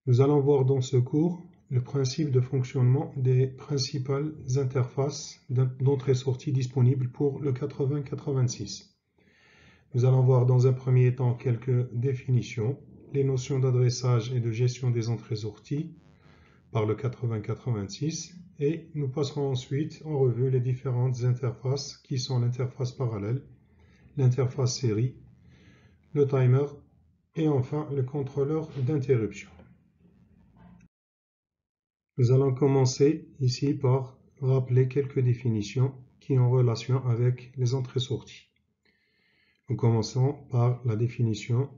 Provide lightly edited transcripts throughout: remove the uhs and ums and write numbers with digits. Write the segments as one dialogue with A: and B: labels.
A: Nous allons voir dans ce cours le principe de fonctionnement des principales interfaces d'entrée-sortie disponibles pour le 8086. Nous allons voir dans un premier temps quelques définitions, les notions d'adressage et de gestion des entrées-sorties par le 8086 et nous passerons ensuite en revue les différentes interfaces qui sont l'interface parallèle, l'interface série, le timer et enfin le contrôleur d'interruption. Nous allons commencer ici par rappeler quelques définitions qui ont relation avec les entrées-sorties. Nous commençons par la définition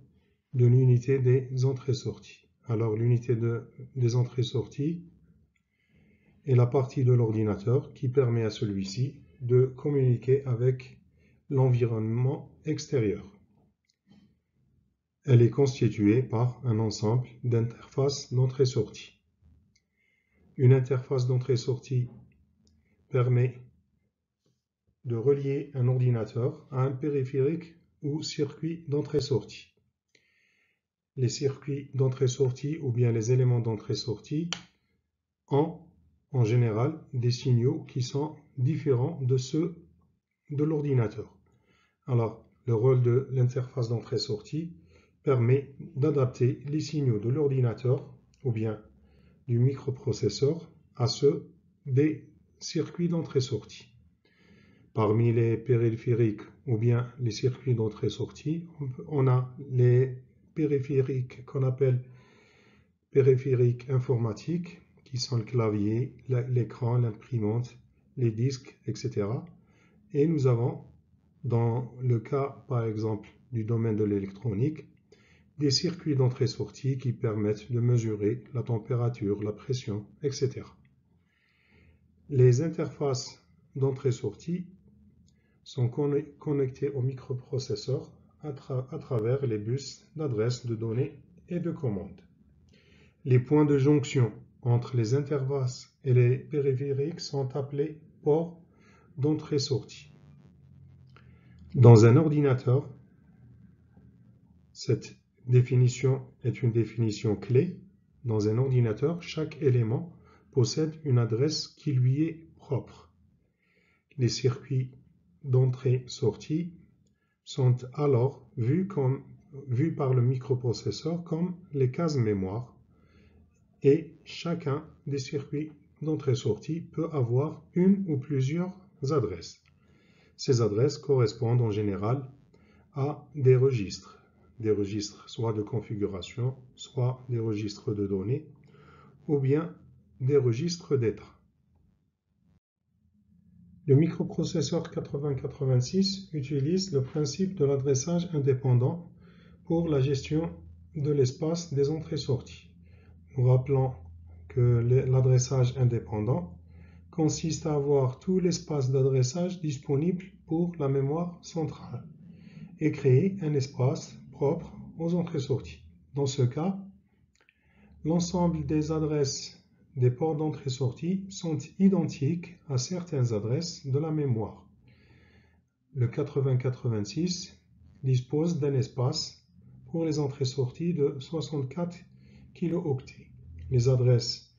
A: de l'unité des entrées-sorties. Alors l'unité des entrées-sorties est la partie de l'ordinateur qui permet à celui-ci de communiquer avec l'environnement extérieur. Elle est constituée par un ensemble d'interfaces d'entrée-sortie. Une interface d'entrée-sortie permet de relier un ordinateur à un périphérique ou circuit d'entrée-sortie. Les circuits d'entrée-sortie ou bien les éléments d'entrée-sortie ont en général des signaux qui sont différents de ceux de l'ordinateur. Alors, le rôle de l'interface d'entrée-sortie permet d'adapter les signaux de l'ordinateur ou bien du microprocesseur à ceux des circuits d'entrée-sortie. Parmi les périphériques ou bien les circuits d'entrée-sortie, on a les périphériques qu'on appelle périphériques informatiques, qui sont le clavier, l'écran, l'imprimante, les disques, etc. Et nous avons, dans le cas par exemple du domaine de l'électronique, des circuits d'entrée-sortie qui permettent de mesurer la température, la pression, etc. Les interfaces d'entrée-sortie sont connectés au microprocesseur à travers les bus d'adresse de données et de commandes. Les points de jonction entre les interfaces et les périphériques sont appelés ports d'entrée-sortie. Dans un ordinateur, cette définition est une définition clé. Dans un ordinateur, chaque élément possède une adresse qui lui est propre. Les circuits d'entrée-sortie sont alors vus par le microprocesseur comme les cases mémoire et chacun des circuits d'entrée-sortie peut avoir une ou plusieurs adresses. Ces adresses correspondent en général à des registres soit de configuration, soit des registres de données ou bien des registres d'état. Le microprocesseur 8086 utilise le principe de l'adressage indépendant pour la gestion de l'espace des entrées-sorties. Nous rappelons que l'adressage indépendant consiste à avoir tout l'espace d'adressage disponible pour la mémoire centrale et créer un espace propre aux entrées-sorties. Dans ce cas, l'ensemble des adresses des ports d'entrée-sortie sont identiques à certaines adresses de la mémoire. Le 8086 dispose d'un espace pour les entrées-sorties de 64 kilooctets. Les adresses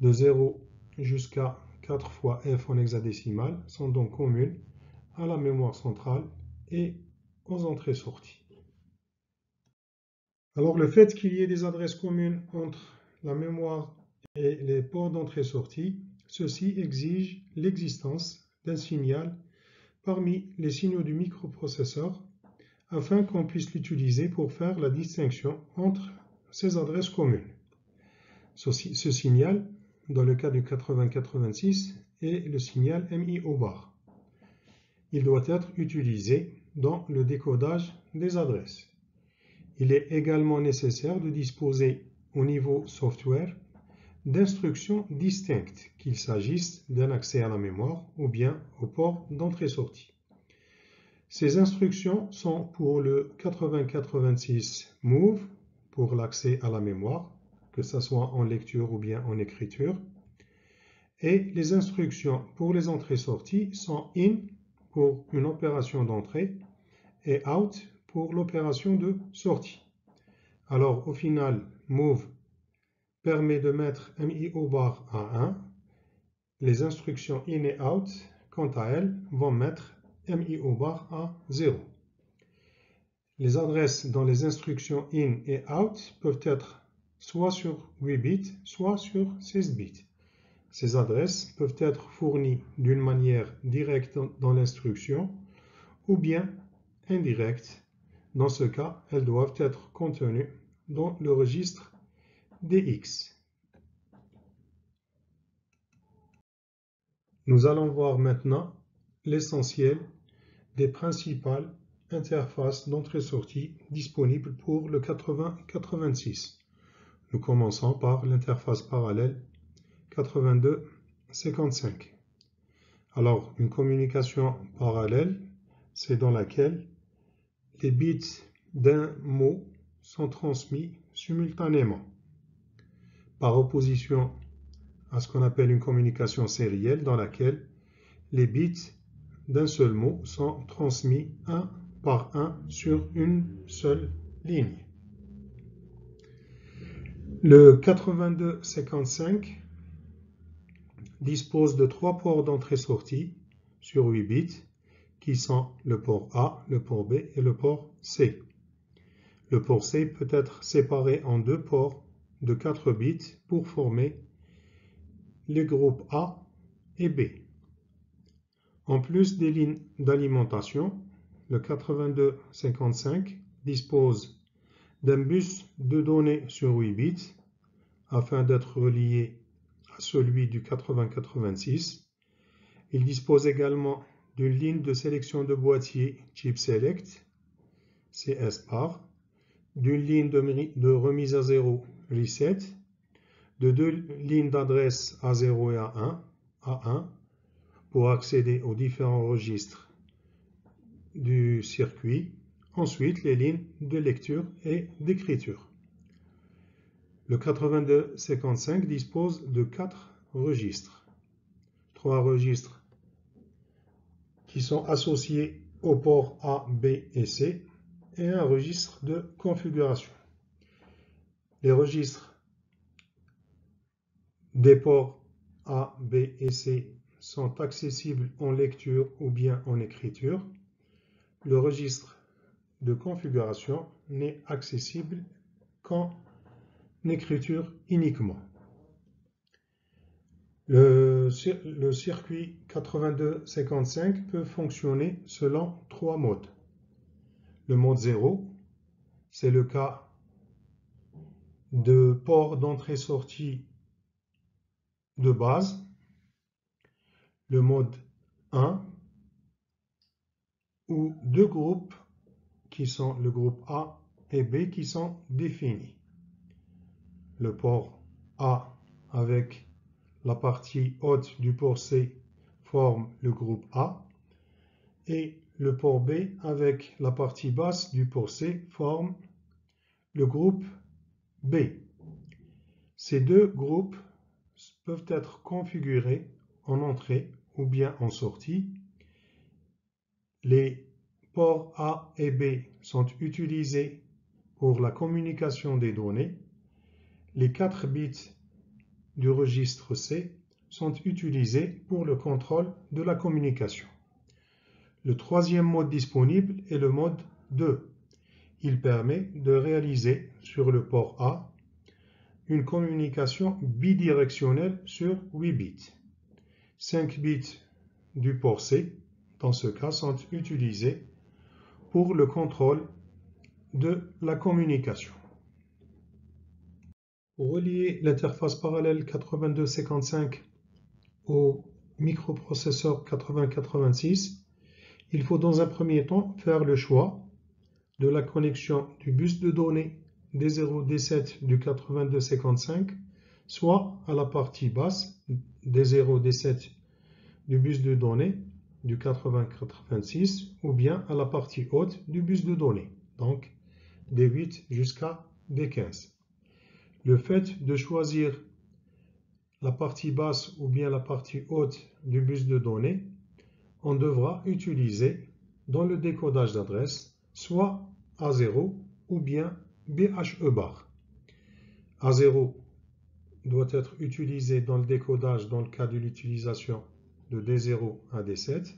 A: de 0 jusqu'à 4 fois F en hexadécimal sont donc communes à la mémoire centrale et aux entrées-sorties. Alors le fait qu'il y ait des adresses communes entre la mémoire et les ports d'entrée-sortie, ceci exige l'existence d'un signal parmi les signaux du microprocesseur afin qu'on puisse l'utiliser pour faire la distinction entre ces adresses communes. Ce signal, dans le cas du 8086, est le signal MIO bar. Il doit être utilisé dans le décodage des adresses. Il est également nécessaire de disposer au niveau software d'instructions distinctes, qu'il s'agisse d'un accès à la mémoire ou bien au port d'entrée-sortie. Ces instructions sont pour le 8086 Move, pour l'accès à la mémoire, que ce soit en lecture ou bien en écriture. Et les instructions pour les entrées-sorties sont IN pour une opération d'entrée et OUT pour l'opération de sortie. Alors au final, Move permet de mettre MIO bar à 1. Les instructions in et out, quant à elles, vont mettre MIO bar à 0. Les adresses dans les instructions in et out peuvent être soit sur 8 bits, soit sur 16 bits. Ces adresses peuvent être fournies d'une manière directe dans l'instruction ou bien indirecte. Dans ce cas, elles doivent être contenues dans le registre DX. Nous allons voir maintenant l'essentiel des principales interfaces d'entrée-sortie disponibles pour le 8086. Nous commençons par l'interface parallèle 8255. Alors, une communication parallèle, c'est dans laquelle les bits d'un mot sont transmis simultanément, par opposition à ce qu'on appelle une communication sérielle, dans laquelle les bits d'un seul mot sont transmis un par un sur une seule ligne. Le 8255 dispose de 3 ports d'entrée-sortie sur 8 bits, qui sont le port A, le port B et le port C. Le port C peut être séparé en 2 ports de 4 bits pour former les groupes A et B. En plus des lignes d'alimentation, le 8255 dispose d'un bus de données sur 8 bits afin d'être relié à celui du 8086. Il dispose également d'une ligne de sélection de boîtier Chip Select, CS-bar, d'une ligne de remise à 0 Reset, de 2 lignes d'adresse A0 et A1 pour accéder aux différents registres du circuit. Ensuite, les lignes de lecture et d'écriture. Le 8255 dispose de 4 registres. 3 registres qui sont associés aux ports A, B et C et un registre de configuration. Les registres des ports A, B et C sont accessibles en lecture ou bien en écriture. Le registre de configuration n'est accessible qu'en écriture uniquement. Le circuit 8255 peut fonctionner selon 3 modes. Le mode 0, c'est le cas de port d'entrée-sortie de base. Le mode 1, où 2 groupes qui sont le groupe A et B qui sont définis. Le port A avec la partie haute du port C forme le groupe A et le port B avec la partie basse du port C forme le groupe B. Ces 2 groupes peuvent être configurés en entrée ou bien en sortie. Les ports A et B sont utilisés pour la communication des données. Les 4 bits du registre C sont utilisés pour le contrôle de la communication. Le 3e mode disponible est le mode 2. Il permet de réaliser sur le port A une communication bidirectionnelle sur 8 bits. 5 bits du port C, dans ce cas, sont utilisés pour le contrôle de la communication. Pour relier l'interface parallèle 8255 au microprocesseur 8086, il faut dans un premier temps faire le choix de la connexion du bus de données D0, D7 du 8255, soit à la partie basse D0, D7 du bus de données du 8086, ou bien à la partie haute du bus de données, donc D8 jusqu'à D15. Le fait de choisir la partie basse ou bien la partie haute du bus de données, on devra utiliser dans le décodage d'adresse soit A0 ou bien BHE bar. A0 doit être utilisé dans le décodage dans le cas de l'utilisation de D0 à D7.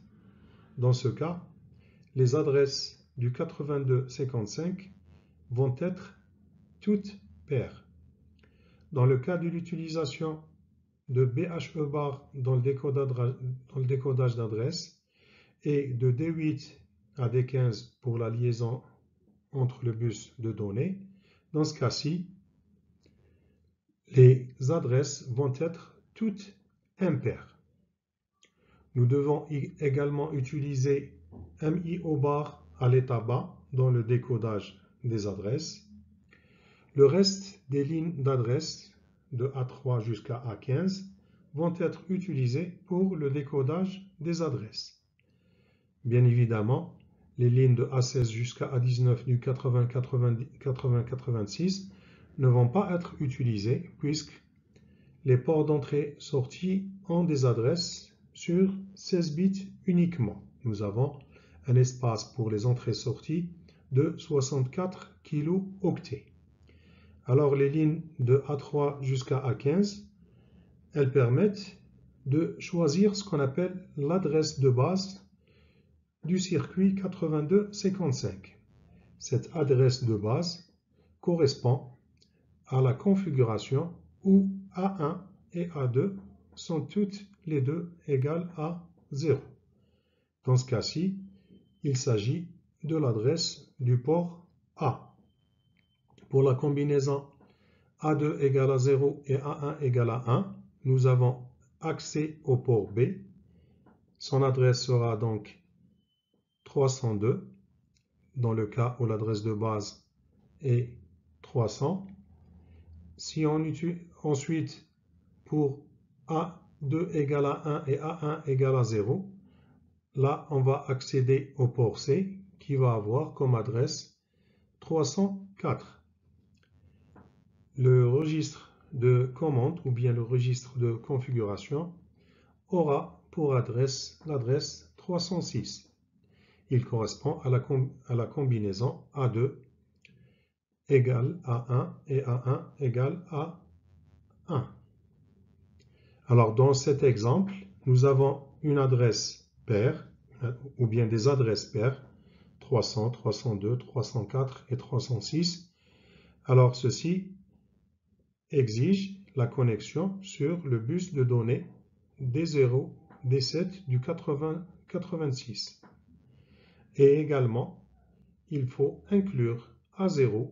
A: Dans ce cas, les adresses du 8255 vont être toutes paires. Dans le cas de l'utilisation de BHE bar dans le décodage d'adresse et de D8 à D15 pour la liaison entre le bus de données, dans ce cas-ci, les adresses vont être toutes impaires. Nous devons également utiliser MIO bar à l'état bas dans le décodage des adresses. Le reste des lignes d'adresse de A3 jusqu'à A15 vont être utilisées pour le décodage des adresses. Bien évidemment, les lignes de A16 jusqu'à A19 du 80-86 ne vont pas être utilisées puisque les ports d'entrée-sortie ont des adresses sur 16 bits uniquement. Nous avons un espace pour les entrées-sorties de 64 kilo-octets. Alors les lignes de A3 jusqu'à A15, elles permettent de choisir ce qu'on appelle l'adresse de base du circuit 8255. Cette adresse de base correspond à la configuration où A1 et A2 sont toutes les deux égales à 0. Dans ce cas-ci, il s'agit de l'adresse du port A. Pour la combinaison A2 égale à 0 et A1 égale à 1, nous avons accès au port B. Son adresse sera donc 302, dans le cas où l'adresse de base est 300. Si on utilise ensuite pour A2 égale à 1 et A1 égale à 0, là on va accéder au port C qui va avoir comme adresse 304. Le registre de commande ou bien le registre de configuration aura pour adresse l'adresse 306. Il correspond à la combinaison A2 égale à 1 et A1 égale à 1. Alors dans cet exemple, nous avons une adresse paire ou bien des adresses paires 300, 302, 304 et 306. Alors ceci exige la connexion sur le bus de données D0, D7 du 86. Et également, il faut inclure A0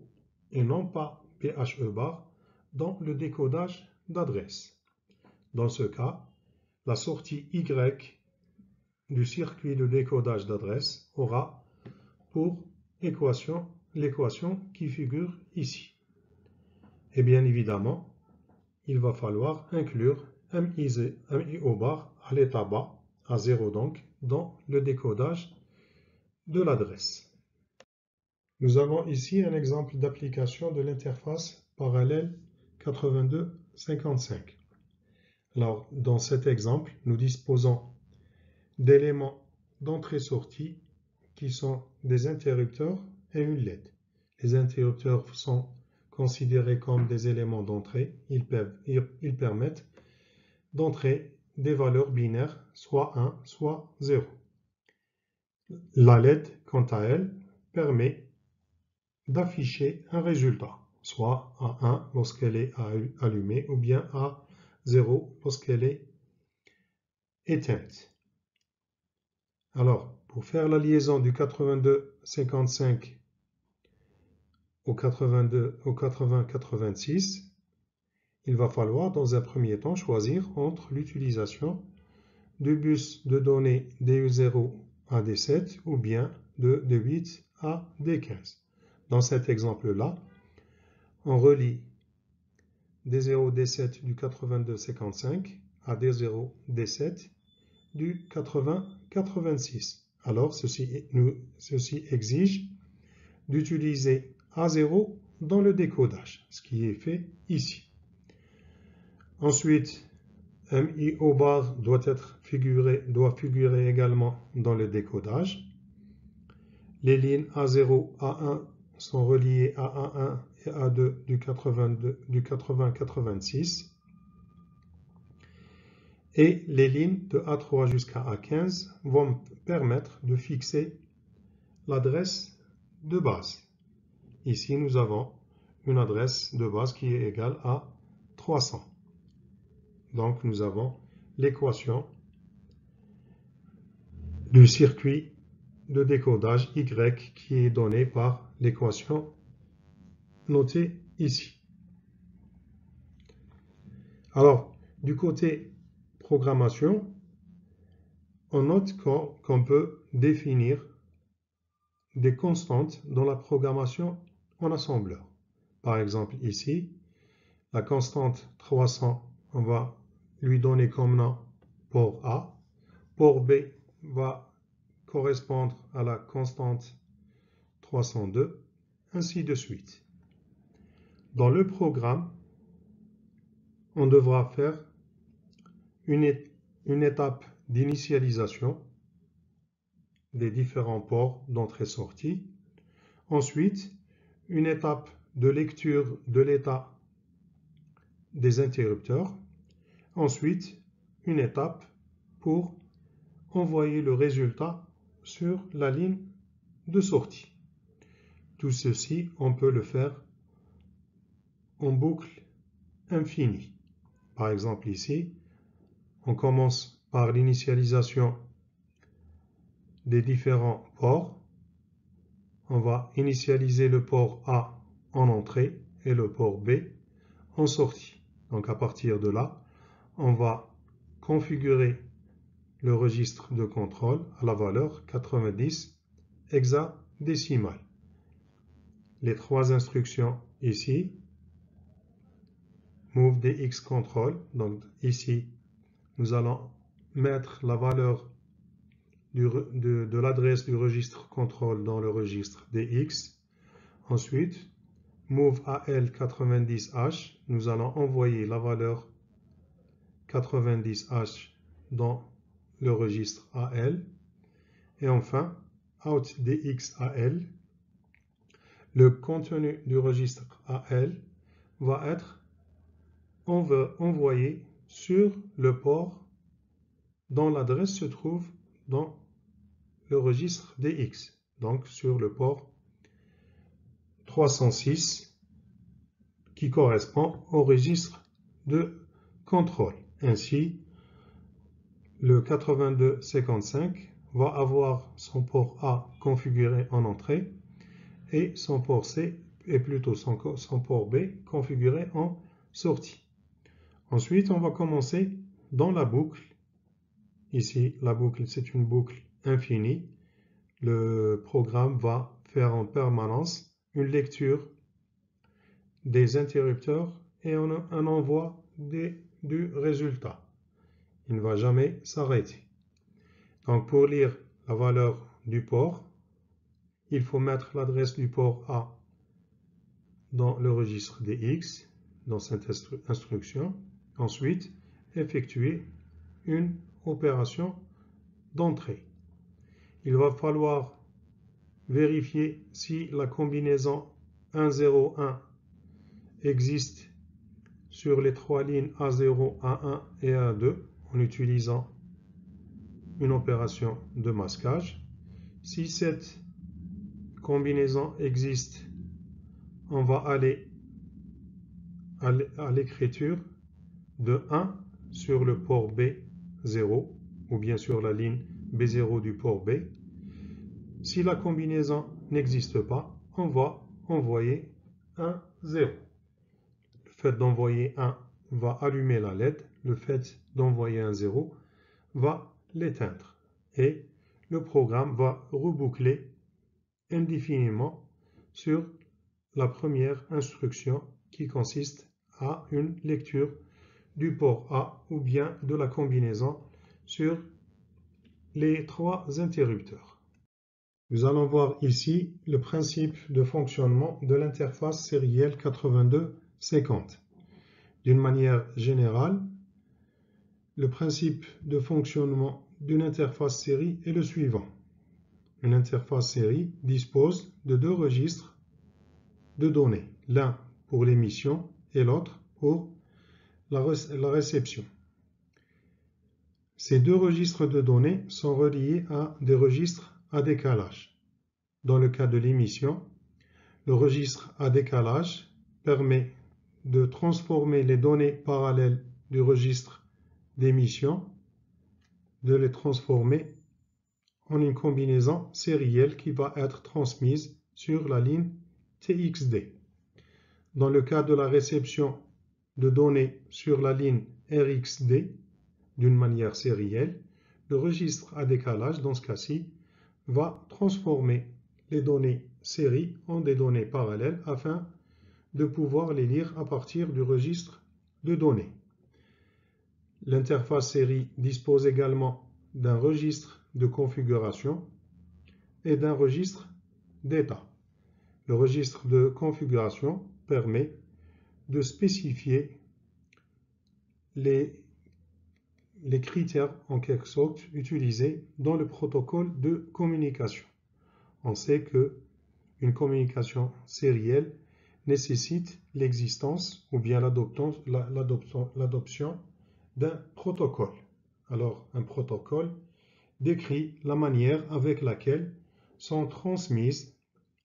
A: et non pas PHE bar dans le décodage d'adresse. Dans ce cas, la sortie Y du circuit de décodage d'adresse aura pour équation l'équation qui figure ici. Et bien évidemment, il va falloir inclure MIO bar à l'état bas, à 0 donc, dans le décodage de l'adresse. Nous avons ici un exemple d'application de l'interface parallèle 8255. Alors, dans cet exemple, nous disposons d'éléments d'entrée-sortie qui sont des interrupteurs et une LED. Les interrupteurs sont considérés comme des éléments d'entrée. Ils permettent d'entrer des valeurs binaires, soit 1, soit 0. La LED, quant à elle, permet d'afficher un résultat, soit à 1 lorsqu'elle est allumée ou bien à 0 lorsqu'elle est éteinte. Alors, pour faire la liaison du 82-55 au 80-86, il va falloir dans un premier temps choisir entre l'utilisation du bus de données DE0 à D7 ou bien de D8 à D15. Dans cet exemple-là, on relie D0 D7 du 82-55 à D0 D7 du 80-86. Alors, ceci exige d'utiliser A0 dans le décodage, ce qui est fait ici. Ensuite, MIO bar doit figurer également dans le décodage. Les lignes A0, A1 sont reliées à A1 et A2 du 80-86. Et les lignes de A3 jusqu'à A15 vont me permettre de fixer l'adresse de base. Ici, nous avons une adresse de base qui est égale à 300. Donc, nous avons l'équation du circuit de décodage Y qui est donnée par l'équation notée ici. Alors, du côté programmation, on note qu'on peut définir des constantes dans la programmation en assembleur. Par exemple, ici, la constante 300, on va lui donner comme nom port A. Port B va correspondre à la constante 302, ainsi de suite. Dans le programme, on devra faire une étape d'initialisation des différents ports d'entrée-sortie. Ensuite, une étape de lecture de l'état des interrupteurs. Ensuite, une étape pour envoyer le résultat sur la ligne de sortie. Tout ceci, on peut le faire en boucle infinie. Par exemple ici, on commence par l'initialisation des différents ports. On va initialiser le port A en entrée et le port B en sortie. Donc à partir de là, on va configurer le registre de contrôle à la valeur 90 hexadécimale. Les trois instructions ici, move dx control, donc ici nous allons mettre la valeur de l'adresse du registre contrôle dans le registre dx. Ensuite, move al 90h, nous allons envoyer la valeur 90h dans le registre al. Et enfin, out dx al, le contenu du registre al va être envoyé sur le port dont l'adresse se trouve dans le registre dx, donc sur le port 306 qui correspond au registre de contrôle. Ainsi, le 8255 va avoir son port A configuré en entrée et son port C, et plutôt son port B configuré en sortie. Ensuite, on va commencer dans la boucle. Ici, la boucle, c'est une boucle infinie. Le programme va faire en permanence une lecture des interrupteurs et un envoi du résultat. Il ne va jamais s'arrêter. Donc, pour lire la valeur du port, il faut mettre l'adresse du port A dans le registre dx, dans cette instruction. Ensuite, effectuer une opération d'entrée. Il va falloir vérifier si la combinaison 101 existe sur les trois lignes A0, A1 et A2 en utilisant une opération de masquage. Si cette combinaison existe, on va aller à l'écriture de 1 sur le port B0 ou bien sur la ligne B0 du port B. Si la combinaison n'existe pas, on va envoyer un 0. Le fait d'envoyer 1 va allumer la LED, le fait d'envoyer un 0 va l'éteindre et le programme va reboucler indéfiniment sur la première instruction qui consiste à une lecture du port A ou bien de la combinaison sur les trois interrupteurs. Nous allons voir ici le principe de fonctionnement de l'interface sérielle 8250. D'une manière générale, le principe de fonctionnement d'une interface série est le suivant. Une interface série dispose de deux registres de données, l'un pour l'émission et l'autre pour la réception. Ces deux registres de données sont reliés à des registres à décalage. Dans le cas de l'émission, le registre à décalage permet de transformer les données parallèles du registre d'émission, de les transformer en une combinaison sérielle qui va être transmise sur la ligne TXD. Dans le cas de la réception de données sur la ligne RXD d'une manière sérielle, le registre à décalage, dans ce cas-ci, va transformer les données série en des données parallèles afin de pouvoir les lire à partir du registre de données. L'interface série dispose également d'un registre de configuration et d'un registre d'état. Le registre de configuration permet de spécifier les critères en quelque sorte utilisés dans le protocole de communication. On sait qu'une communication sérielle nécessite l'existence ou bien l'adoption d'un protocole. Alors, un protocole décrit la manière avec laquelle sont transmises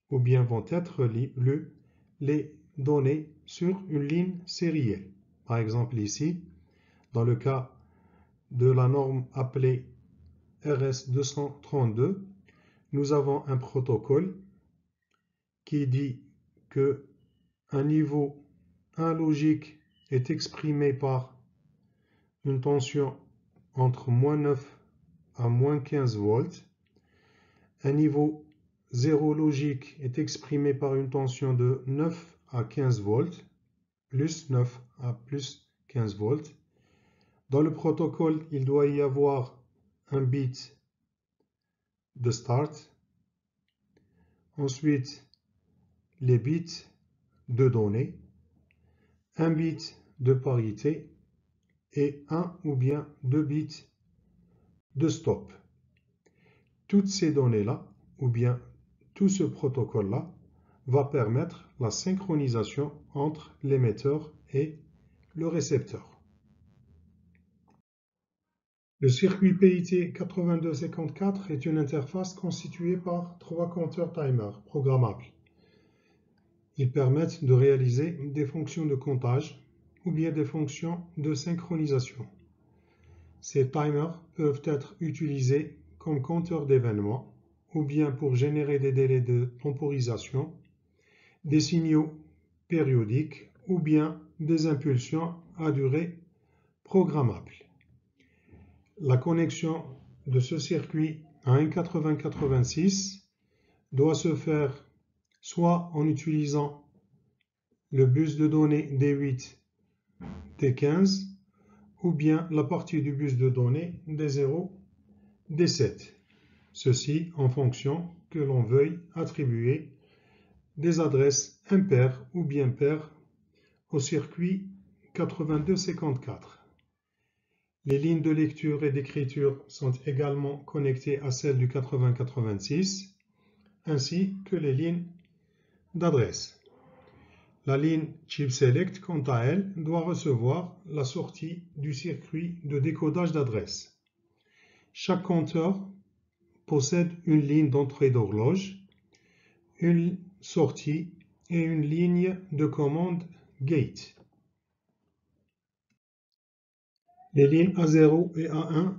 A: ou bien vont être lues les données sur une ligne sérielle. Par exemple ici, dans le cas de la norme appelée RS232, nous avons un protocole qui dit que un niveau 1 logique est exprimé par une tension entre -9 à -15 volts. Un niveau 0 logique est exprimé par une tension de 9 à 15 volts, plus 9 à plus 15 volts. Dans le protocole, il doit y avoir un bit de start. Ensuite, les bits de données, un bit de parité et un ou bien deux bits de stop. Toutes ces données-là, ou bien tout ce protocole-là, va permettre la synchronisation entre l'émetteur et le récepteur. Le circuit PIT 8254 est une interface constituée par 3 compteurs timers programmables. Ils permettent de réaliser des fonctions de comptage ou bien des fonctions de synchronisation. Ces timers peuvent être utilisés comme compteurs d'événements ou bien pour générer des délais de temporisation, des signaux périodiques ou bien des impulsions à durée programmable. La connexion de ce circuit à un 8086 doit se faire soit en utilisant le bus de données D8, D15 ou bien la partie du bus de données D0, D7. Ceci en fonction que l'on veuille attribuer des adresses impaires ou bien paires au circuit 8254. Les lignes de lecture et d'écriture sont également connectées à celles du 8086, ainsi que les lignes d'adresse. La ligne Chip Select, quant à elle, doit recevoir la sortie du circuit de décodage d'adresse. Chaque compteur possède une ligne d'entrée d'horloge, une sortie et une ligne de commande gate. Les lignes A0 et A1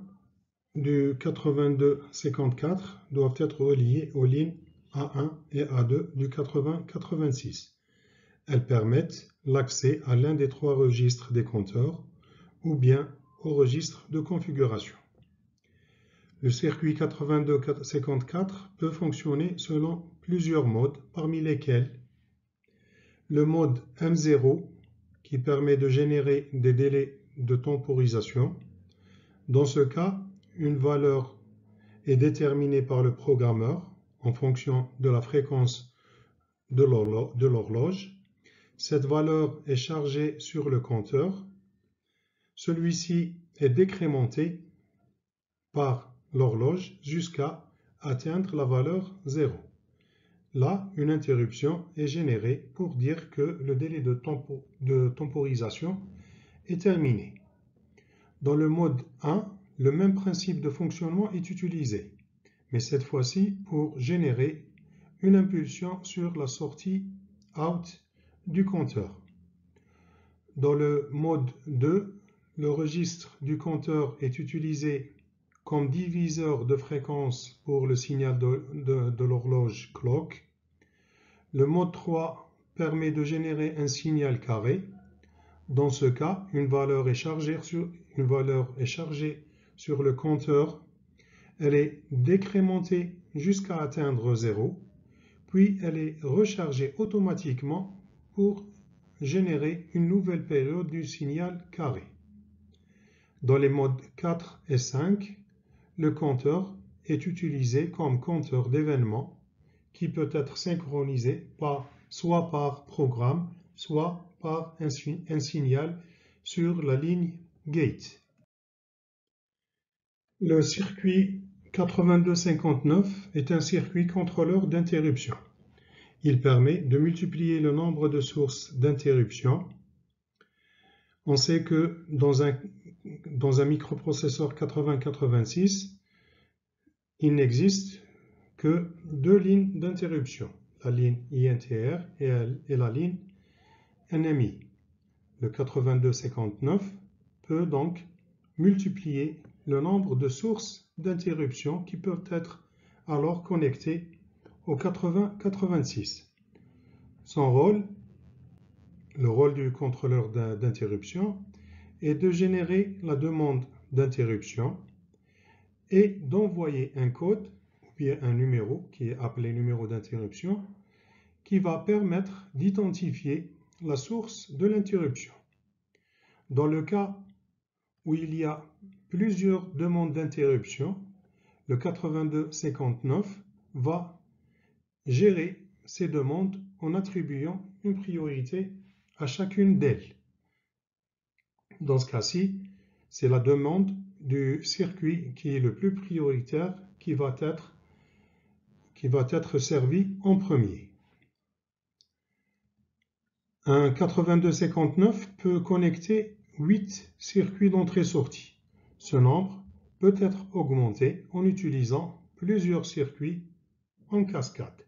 A: du 8254 doivent être reliées aux lignes A1 et A2 du 8086. Elles permettent l'accès à l'un des trois registres des compteurs ou bien au registre de configuration. Le circuit 8254 peut fonctionner selon plusieurs modes, parmi lesquels le mode M0 qui permet de générer des délais de temporisation. Dans ce cas, une valeur est déterminée par le programmeur en fonction de la fréquence de l'horloge. Cette valeur est chargée sur le compteur. Celui-ci est décrémenté par l'horloge jusqu'à atteindre la valeur 0. Là, une interruption est générée pour dire que le délai de temporisation est terminé. Dans le mode 1, le même principe de fonctionnement est utilisé, mais cette fois-ci pour générer une impulsion sur la sortie out du compteur. Dans le mode 2, le registre du compteur est utilisé comme diviseur de fréquence pour le signal de l'horloge clock. Le mode 3 permet de générer un signal carré. Dans ce cas, une valeur est chargée sur le compteur. Elle est décrémentée jusqu'à atteindre 0, puis elle est rechargée automatiquement pour générer une nouvelle période du signal carré. Dans les modes 4 et 5, le compteur est utilisé comme compteur d'événements qui peut être synchronisé soit par programme, soit par un signal sur la ligne gate. Le circuit 8259 est un circuit contrôleur d'interruption. Il permet de multiplier le nombre de sources d'interruption. On sait que dans un microprocesseur 8086, il n'existe que deux lignes d'interruption, la ligne INTR et la ligne NMI. Le 8259 peut donc multiplier le nombre de sources d'interruption qui peuvent être alors connectées au 8086. Son rôle, le rôle du contrôleur d'interruption, est de générer la demande d'interruption et d'envoyer un code ou bien un numéro qui est appelé numéro d'interruption qui va permettre d'identifier la source de l'interruption. Dans le cas où il y a plusieurs demandes d'interruption, le 8259 va gérer ces demandes en attribuant une priorité à chacune d'elles. Dans ce cas-ci, c'est la demande du circuit qui est le plus prioritaire qui va être servi en premier. Un 8259 peut connecter 8 circuits d'entrée-sortie. Ce nombre peut être augmenté en utilisant plusieurs circuits en cascade.